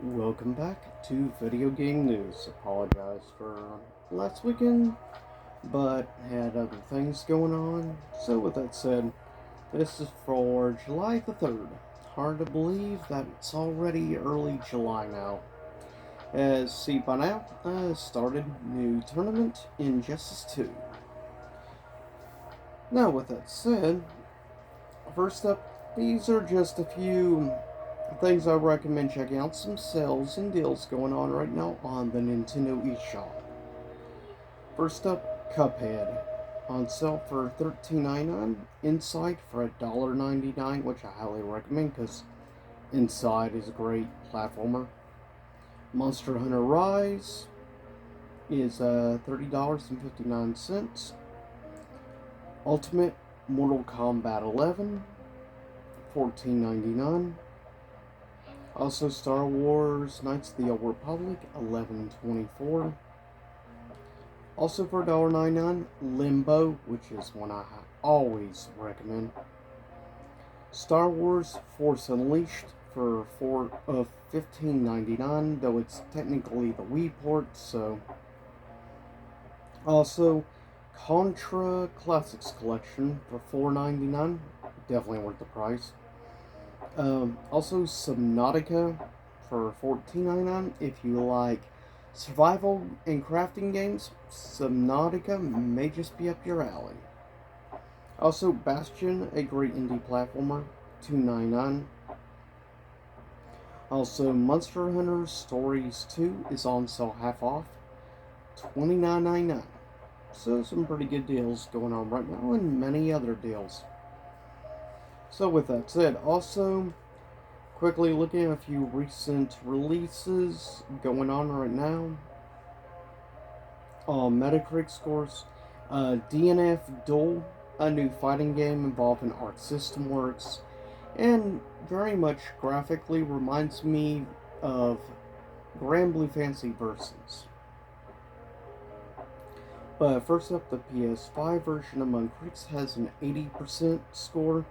Welcome back to Video Game News. Apologize for last weekend, but had other things going on. So, with that said, this is for July the 3rd. Hard to believe that it's already early July now. As see by now, started new tournament Injustice 2. Now, with that said, first up, these are just a few things I recommend checking out. Some sales and deals going on right now on the Nintendo eShop. First up, Cuphead. On sale for $13.99. Inside for $1.99, which I highly recommend because Inside is a great platformer. Monster Hunter Rise is $30.59. Ultimate Mortal Kombat 11, $14.99. Also, Star Wars Knights of the Old Republic, $11.24. Also for $1.99, Limbo, which is one I always recommend. Star Wars Force Unleashed for $15.99, though it's technically the Wii port, so. Also, Contra Classics Collection for $4.99, definitely worth the price. Also, Subnautica for $14.99. If you like survival and crafting games, Subnautica may just be up your alley. Also, Bastion, a great indie platformer, $2.99. Also, Monster Hunter Stories 2 is on sale half off, $29.99. So, some pretty good deals going on right now, and many other deals. So, with that said, also, quickly looking at a few recent releases going on right now. Metacritic scores. DNF Duel, a new fighting game involving Arc System Works, and very much graphically reminds me of Granblue Fantasy Versus. But first up, the PS5 version among critics has an 80% score.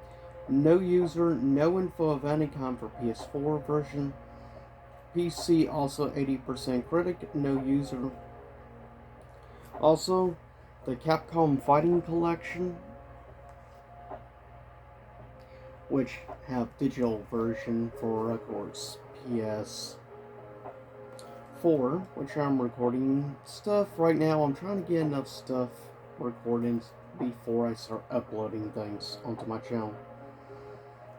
No user, no info of any kind for PS4 version. PC also 80% critic, no user. Also, the Capcom Fighting Collection, which have digital version for, of course, PS4, which I'm recording stuff right now. I'm trying to get enough stuff recorded before I start uploading things onto my channel.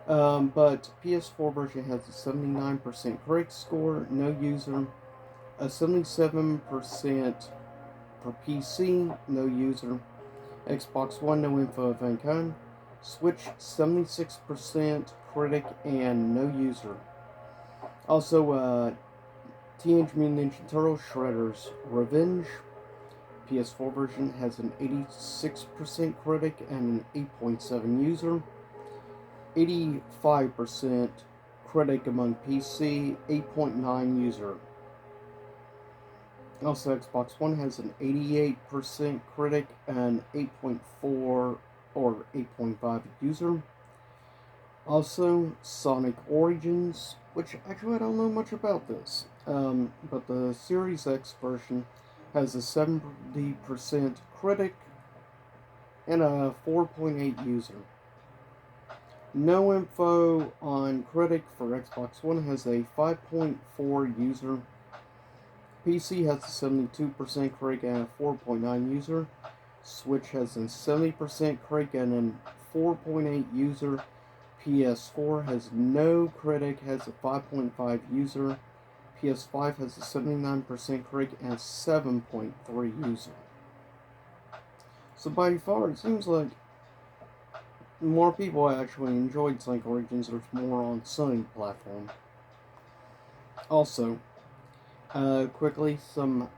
But PS4 version has a 79% critic score, no user, a 77% for PC, no user, Xbox One, no info of any kind, Switch, 76% critic and no user. Also, Teenage Mutant Ninja Turtles Shredder's Revenge, PS4 version has an 86% critic and an 8.7 user. 85% critic among PC, 8.9 user. Also, Xbox One has an 88% critic and 8.4 or 8.5 user. Also, Sonic Origins, which actually I don't know much about this, but the Series X version has a 70% critic and a 4.8 user. No info on critic for Xbox One has a 5.4 user. PC has a 72% critic and a 4.9 user. Switch has a 70% critic and a 4.8 user. PS4 has no critic, has a 5.5 user. PS5 has a 79% critic and a 7.3 user. So by far, it seems like more people actually enjoyed Sonic Origins. There's more on Sony platform. Also, quickly, some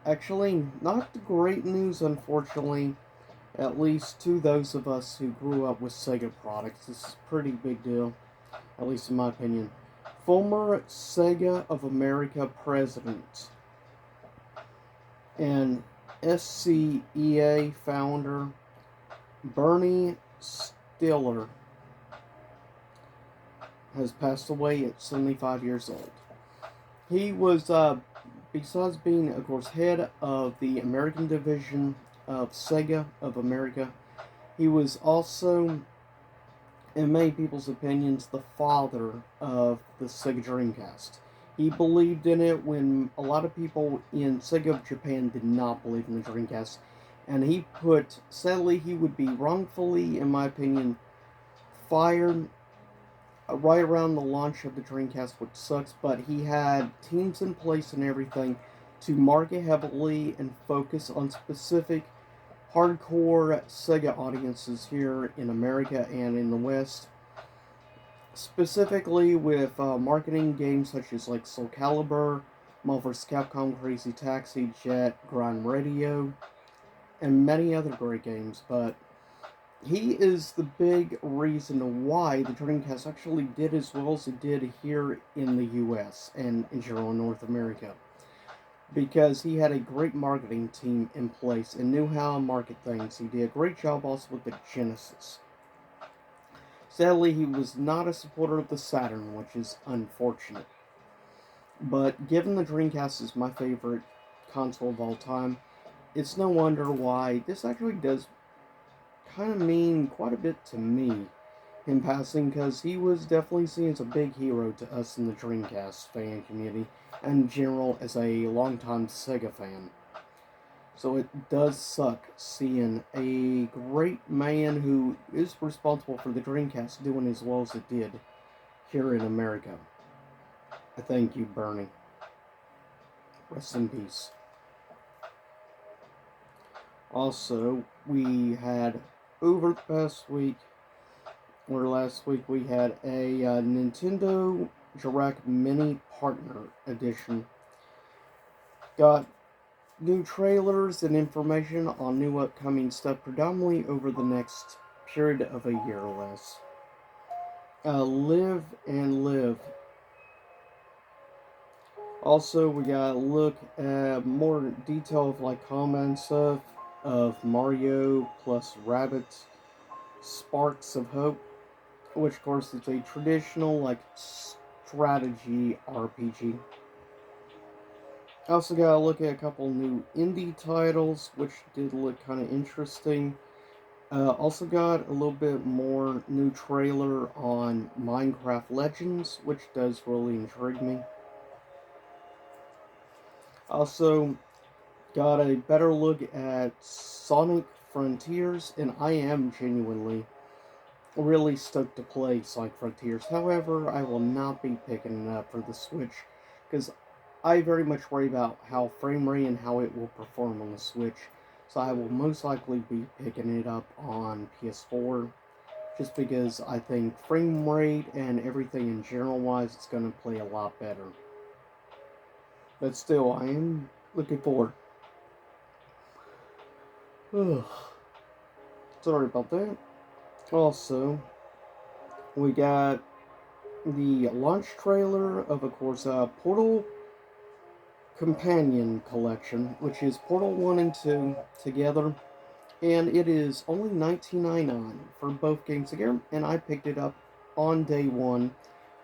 actually not great news, unfortunately, at least to those of us who grew up with Sega products. This is a pretty big deal, at least in my opinion. Former Sega of America president and SCEA founder Bernie Stiller has passed away at 75 years old. He was, besides being, of course, head of the American division of Sega of America, he was also, in many people's opinions, the father of the Sega Dreamcast. He believed in it when a lot of people in Sega of Japan did not believe in the Dreamcast. And sadly, he would be wrongfully, in my opinion, fired right around the launch of the Dreamcast, which sucks, but he had teams in place and everything to market heavily and focus on specific hardcore Sega audiences here in America and in the West. Specifically with marketing games such as like Soul Calibur, Marvel vs. Capcom, Crazy Taxi, Jet, Grind Radio, and many other great games, but he is the big reason why the Dreamcast actually did as well as it did here in the US and in general North America. Because he had a great marketing team in place and knew how to market things. He did a great job also with the Genesis. Sadly, he was not a supporter of the Saturn, which is unfortunate. But given the Dreamcast is my favorite console of all time, it's no wonder why this actually does kind of mean quite a bit to me, him passing, because he was definitely seen as a big hero to us in the Dreamcast fan community, and in general as a longtime Sega fan. So it does suck seeing a great man who is responsible for the Dreamcast doing as well as it did here in America. I thank you, Bernie. Rest in peace. Also, we had over the past week, or last week, we had a Nintendo Direct Mini Partner Edition. Got new trailers and information on new upcoming stuff, predominantly over the next period of a year or less. Live and Live. Also, we got a look at more detail of like combat stuff of Mario plus Rabbids Sparks of Hope, which of course is a traditional like strategy RPG. I also got to look at a couple new indie titles, which did look kind of interesting. Also got a little bit more new trailer on Minecraft Legends, which does really intrigue me. Also got a better look at Sonic Frontiers, and I am genuinely really stoked to play Sonic Frontiers. However, I will not be picking it up for the Switch, because I very much worry about how frame rate and how it will perform on the Switch. So I will most likely be picking it up on PS4, just because I think frame rate and everything in general wise, it's going to play a lot better. But still, I am looking forward. Sorry about that. Also, we got the launch trailer of course, Portal Companion Collection, which is Portal 1 and 2 together, and it is only $19.99 for both games together, and I picked it up on day one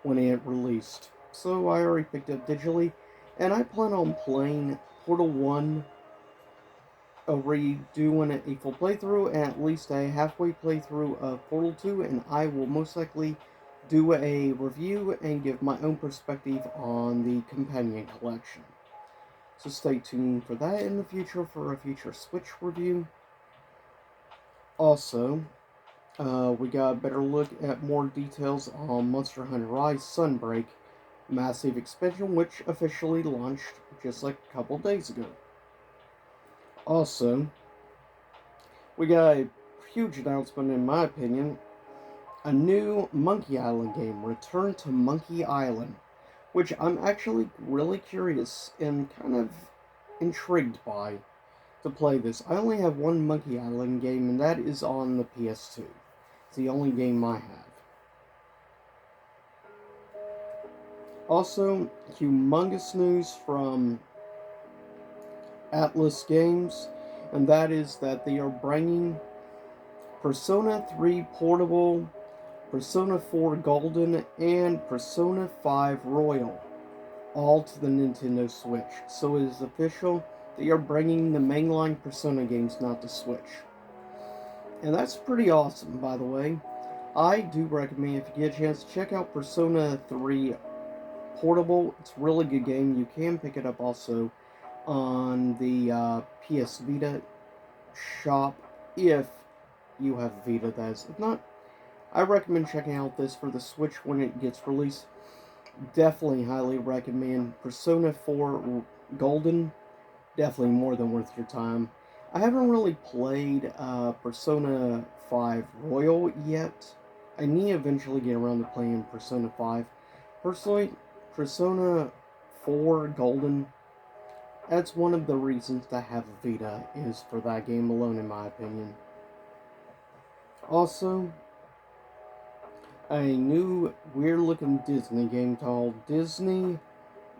when it released. So I already picked it up digitally, and I plan on playing Portal 1, redoing a full playthrough, and at least a halfway playthrough of Portal 2, and I will most likely do a review and give my own perspective on the Companion Collection. So stay tuned for that in the future for a future Switch review. Also, we got a better look at more details on Monster Hunter Rise Sunbreak Massive Expansion, which officially launched just like a couple days ago. Also, we got a huge announcement in my opinion. A new Monkey Island game, Return to Monkey Island, which I'm actually really curious and kind of intrigued by to play this. I only have one Monkey Island game, and that is on the PS2. It's the only game I have. Also, humongous news from Atlas Games, and that is that they are bringing Persona 3 Portable, Persona 4 Golden, and Persona 5 Royal all to the Nintendo Switch. So it is official. They are bringing the mainline Persona games not to Switch. And that's pretty awesome, by the way. I do recommend, if you get a chance, check out Persona 3 Portable. It's a really good game. You can pick it up also on the PS Vita shop if you have Vita, that is. If not, I recommend checking out this for the Switch when it gets released. Definitely highly recommend Persona 4 Golden. Definitely more than worth your time. I haven't really played Persona 5 Royal yet. I need to eventually get around to playing Persona 5. Personally, Persona 4 Golden, that's one of the reasons to have a Vita, is for that game alone, in my opinion. Also, a new weird looking Disney game called Disney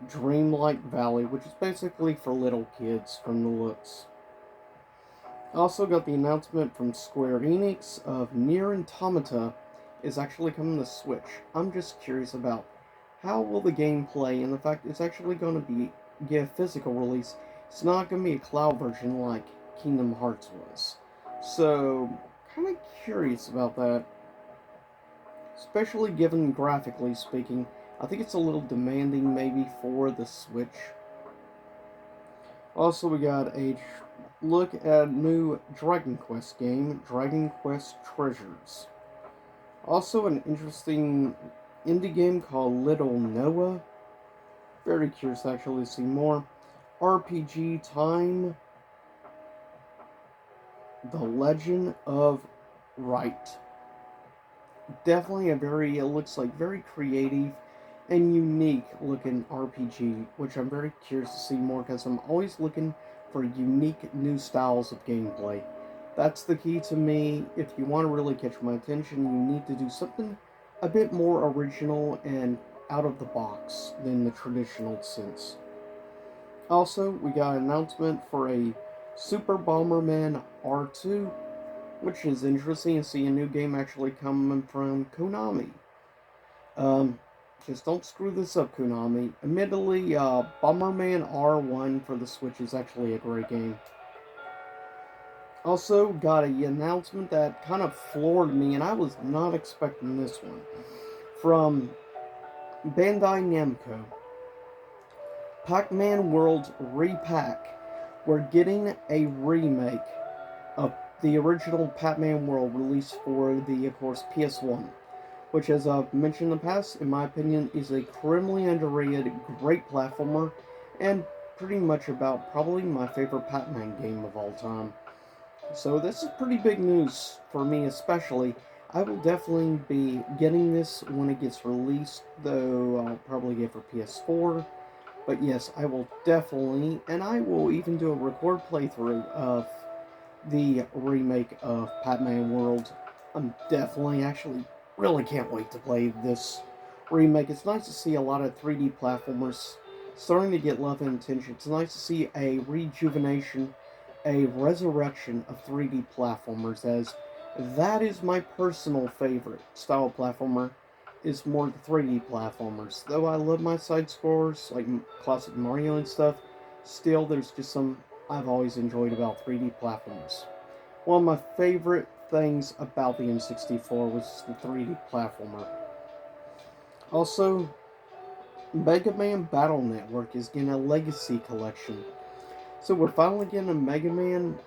Dreamlight Valley, which is basically for little kids from the looks. Also got the announcement from Square Enix of Nier Automata is actually coming to Switch. I'm just curious about how will the game play, and the fact it's actually going to get a physical release. It's not going to be a cloud version like Kingdom Hearts was. So, kind of curious about that. Especially given graphically speaking, I think it's a little demanding maybe for the Switch. Also, we got a look at new Dragon Quest game, Dragon Quest Treasures. Also, an interesting indie game called Little Noah. Very curious to actually see more. RPG Time, The Legend of Wright. Definitely it looks like very creative and unique looking RPG, which I'm very curious to see more because I'm always looking for unique new styles of gameplay. That's the key to me. If you want to really catch my attention, you need to do something a bit more original and out of the box than the traditional sense. Also, we got an announcement for a Super Bomberman R2, which is interesting to see a new game actually coming from Konami. Just don't screw this up, Konami. Admittedly, Bomberman R1 for the Switch is actually a great game. Also, got an announcement that kind of floored me, and I was not expecting this one. From Bandai Namco. Pac-Man World Repack. We're getting a remake of the original Pac-Man World released for the, of course, PS1. Which, as I've mentioned in the past, in my opinion, is a criminally underrated, great platformer, and pretty much about probably my favorite Pac-Man game of all time. So this is pretty big news for me especially. I will definitely be getting this when it gets released, though I'll probably get it for PS4. But yes, I will definitely, and I will even do a record playthrough of the remake of Pac-Man World. I'm definitely actually really can't wait to play this remake. It's nice to see a lot of 3D platformers starting to get love and attention. It's nice to see a rejuvenation, a resurrection of 3D platformers, as that is my personal favorite style platformer, is more the 3D platformers. Though I love my side scrollers, like classic Mario and stuff, still there's just some I've always enjoyed about 3D platformers. One of my favorite things about the N64 was the 3D platformer. Also, Mega Man Battle Network is getting a Legacy Collection. So we're finally getting a Mega Man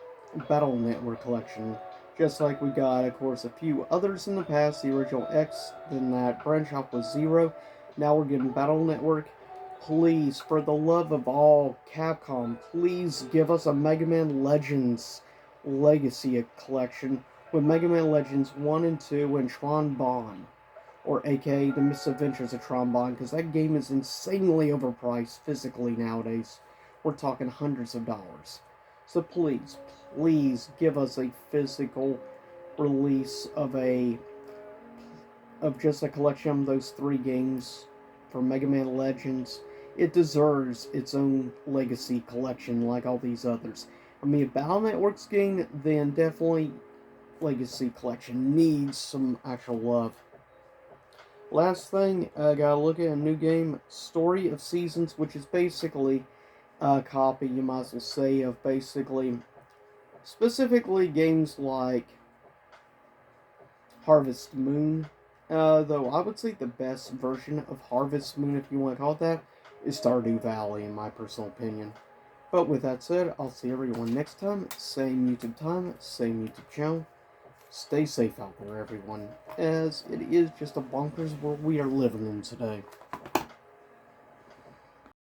Battle Network collection. Just like we got, of course, a few others in the past, the original X, then that branch off was Zero. Now we're getting Battle Network. Please, for the love of all, Capcom, please give us a Mega Man Legends Legacy collection with Mega Man Legends 1 and 2 and Tron Bonne, or aka The Misadventures of Tron Bonne, because that game is insanely overpriced physically nowadays. We're talking hundreds of dollars. So please, please give us a physical release of just a collection of those three games for Mega Man Legends. It deserves its own legacy collection like all these others. I mean, if Battle Network's game, then definitely Legacy Collection needs some actual love. Last thing, I gotta look at a new game, Story of Seasons, which is basically a copy, you might as well say, of basically, specifically games like Harvest Moon. Though I would say the best version of Harvest Moon, if you want to call it that, is Stardew Valley, in my personal opinion. But with that said, I'll see everyone next time. Same YouTube time, same YouTube channel. Stay safe out there, everyone, as it is just a bonkers world we are living in today.